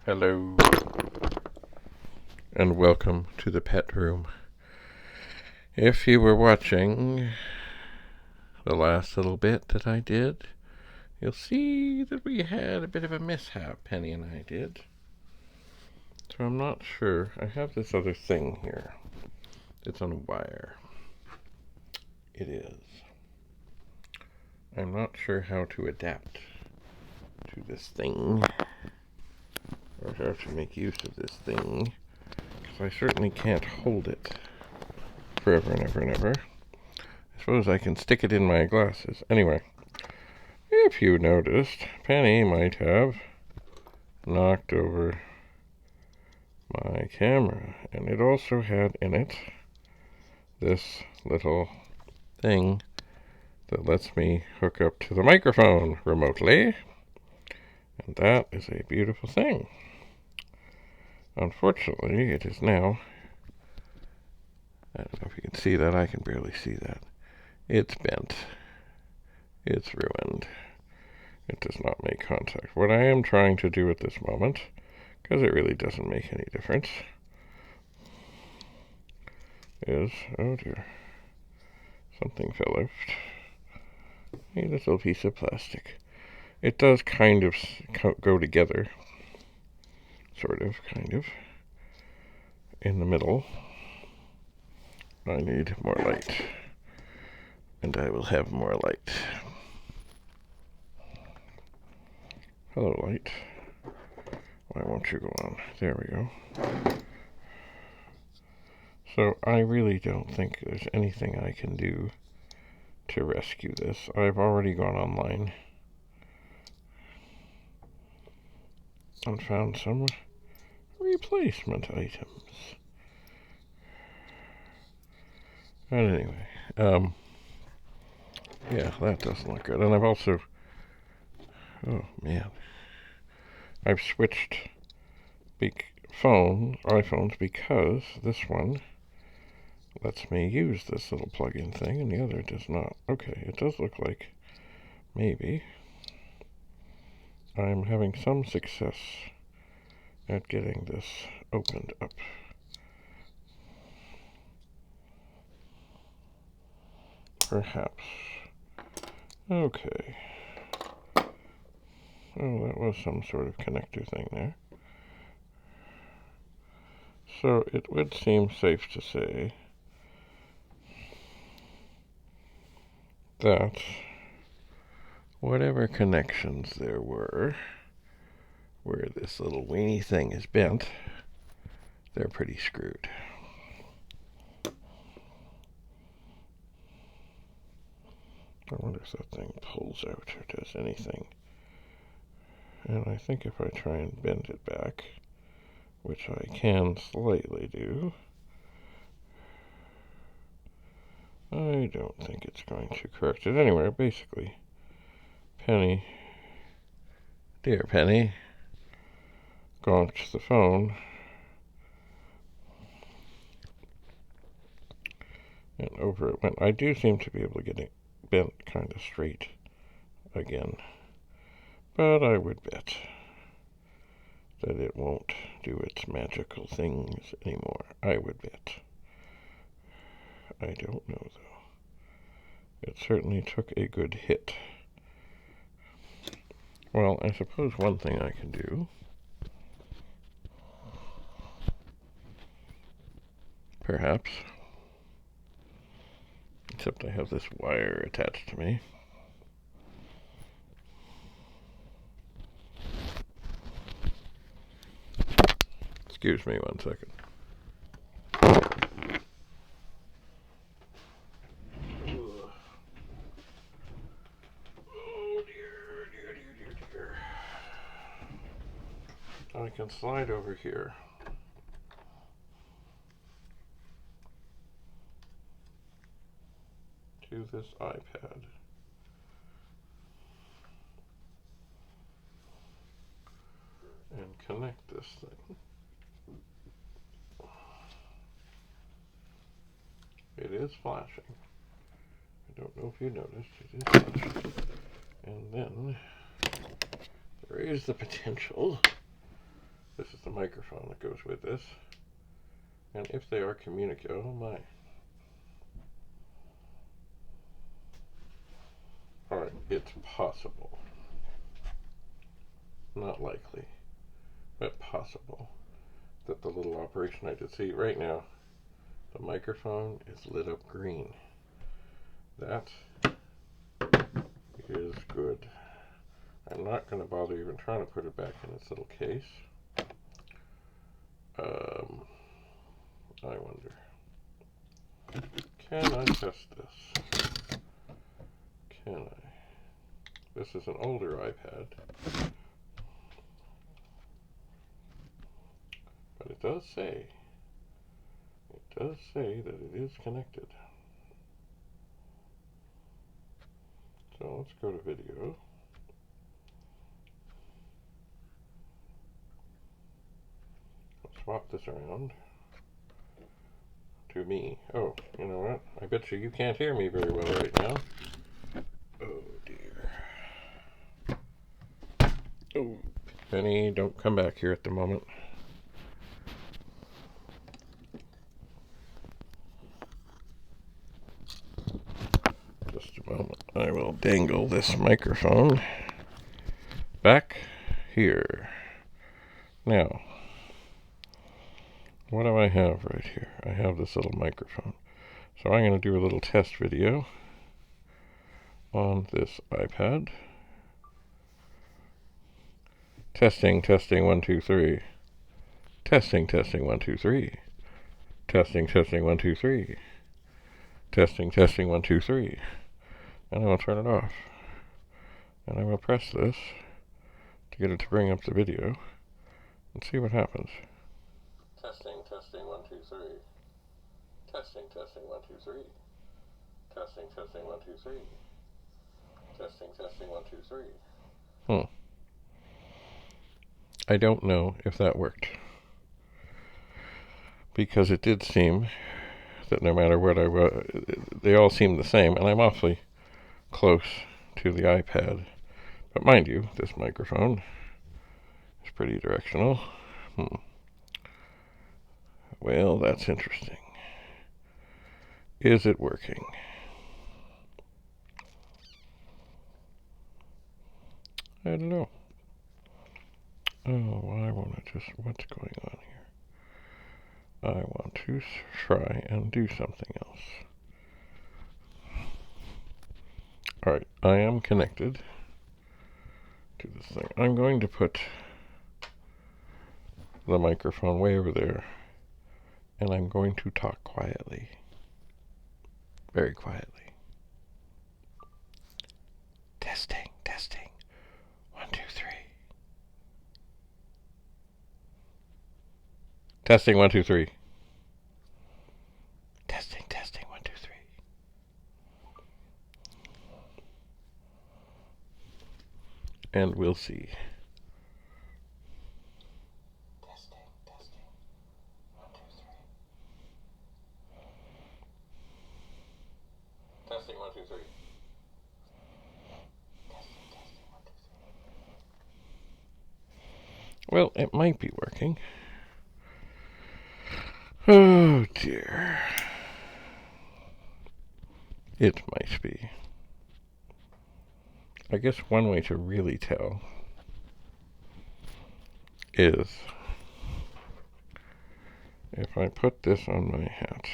Hello, and welcome to the pet room. If you were watching the last little bit that I did, you'll see that we had a bit of a mishap, Penny and I did. So I'm not sure. I have this other thing here. It's on a wire. It is. I'm not sure how to adapt to this thing, or how to make use of this thing, because I certainly can't hold it forever and ever and ever. I suppose I can stick it in my glasses. Anyway, if you noticed, Penny might have knocked over my camera, and it also had in it this little thing that lets me hook up to the microphone remotely, and that is a beautiful thing. Unfortunately, it is now, I don't know if you can see that, I can barely see that. It's bent. It's ruined. It does not make contact. What I am trying to do at this moment, because it really doesn't make any difference, is, oh dear, something fell out. A little piece of plastic. It does kind of go together, sort of, kind of, in the middle. I need more light, and I will have more light. Hello, light. Why won't you go on? There we go. So I really don't think there's anything I can do to rescue this. I've already gone online and found some replacement items. But anyway, yeah, that doesn't look good. And I've also, oh man, I've switched iPhones, because this one lets me use this little plug-in thing and the other does not. Okay, it does look like maybe I'm having some success at getting this opened up. Perhaps. Okay. Oh, that was some sort of connector thing there. So it would seem safe to say that whatever connections there were, where this little weeny thing is bent, they're pretty screwed. I wonder if that thing pulls out or does anything. And I think if I try and bend it back, which I can slightly do, I don't think it's going to correct it. Anyway, basically, Penny, dear Penny, gonked the phone, and over it went. I do seem to be able to get it bent kind of straight again, but I would bet that it won't do its magical things anymore. I would bet. I don't know, though. It certainly took a good hit. Well, I suppose one thing I can do, perhaps, except I have this wire attached to me. Excuse me 1 second. Oh dear. I can slide over here. To this iPad. And connect this thing. It is flashing. I don't know if you noticed, it is flashing. And then there is the potential This is the microphone that goes with this. And if they are communicable, oh my. Alright, it's possible. Not likely, but possible that the little operation I did see right now, the microphone is lit up green. That is good. I'm not going to bother even trying to put it back in its little case. I wonder, can I test this? Can I? This is an older iPad, but it does say that it is connected. So let's go to video. I'll swap this around to me. Oh, you know what? I bet you can't hear me very well right now. Oh dear. Oh, Penny, don't come back here at the moment. Just a moment. I will dangle this microphone back here. Now, what do I have right here? I have this little microphone. So I'm going to do a little test video on this iPad. Testing, 1, 2, 3. Testing, 1, 2, 3. Testing, 1, 2, 3. Testing, 1, 2, 3. And I will turn it off. And I will press this to get it to bring up the video and see what happens. Testing, 1, 2, 3. Testing, 1, 2, 3. Testing, 1, 2, 3. Testing, 1, 2, 3. I don't know if that worked, because it did seem that no matter what I was, they all seemed the same, and I'm awfully close to the iPad. But mind you, this microphone is pretty directional. Well, that's interesting. Is it working? I don't know. Oh, I want to just, what's going on here? I want to try and do something else. Alright, I am connected to this thing. I'm going to put the microphone way over there, and I'm going to talk quietly. Very quietly. Testing. 1, 2, 3. Testing, 1, 2, 3. Testing, 1, 2, 3. And we'll see. Testing, 1, 2, 3. Testing, 1, 2, 3. Testing, 1, 2, 3. Well, it might be working. Oh dear. It might be. I guess one way to really tell is if I put this on my hat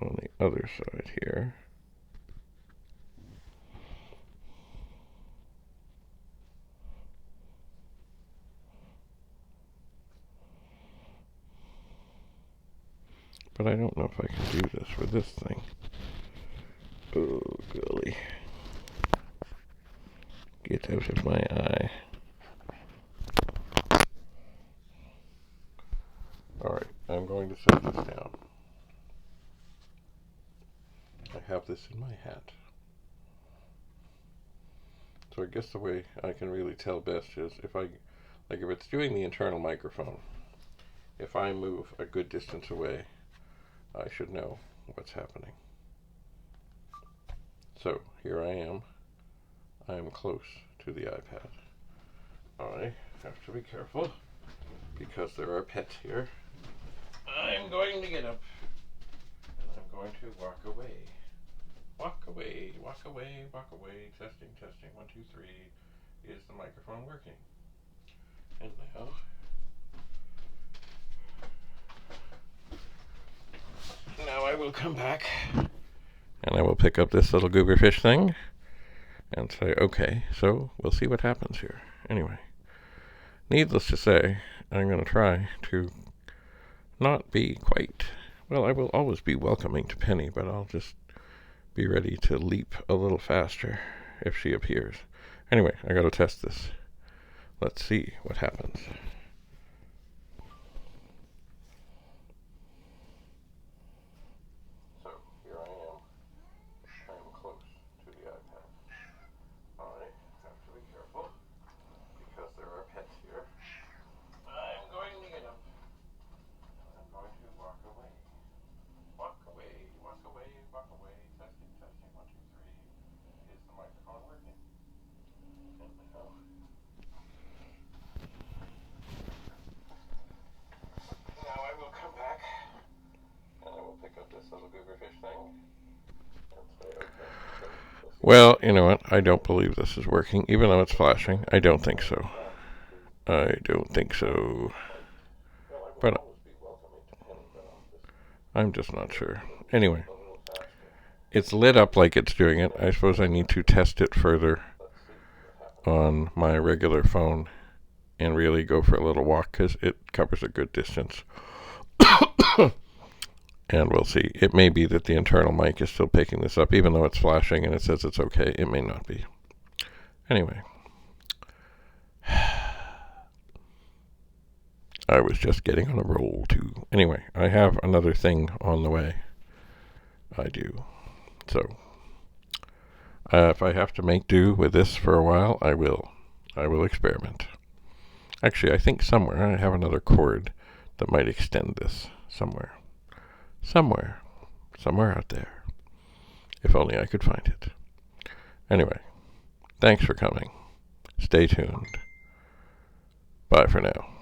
on the other side here. But I don't know if I can do this with this thing. Oh, golly. Get out of my eye. Alright, I'm going to set this down. I have this in my hat. So I guess the way I can really tell best is if it's doing the internal microphone, if I move a good distance away, I should know what's happening. So here I am. I am close to the iPad. I have to be careful because there are pets here, I'm going to get up and I'm going to walk away. Walk away, walk away, walk away. Testing, testing. 1, 2, 3. Is the microphone working? And now I will come back and I will pick up this little gooberfish thing and say, okay, so we'll see what happens here. Anyway, needless to say, I'm going to try to not be quite, well, I will always be welcoming to Penny, but I'll just be ready to leap a little faster if she appears. Anyway, I got to test this. Let's see what happens. So, here I am. I am close to the iPad. I have to be careful because there are pets here. I'm going to get up. I'm going to walk away. Walk away, walk away, walk away. Testing, testing. 1, 2, 3. Is the microphone working? Now I will come back and I will pick up this little gooberfish thing and say, okay. Well, you know what? I don't believe this is working, even though it's flashing. I don't think so. I don't think so. But I'm just not sure. Anyway, it's lit up like it's doing it. I suppose I need to test it further on my regular phone and really go for a little walk because it covers a good distance. And we'll see. It may be that the internal mic is still picking this up, even though it's flashing and it says it's okay. It may not be. Anyway. I was just getting on a roll, too. Anyway, I have another thing on the way. I do. So, if I have to make do with this for a while, I will. I will experiment. Actually, I think somewhere I have another cord that might extend this. Somewhere out there. If only I could find it. Anyway, thanks for coming. Stay tuned. Bye for now.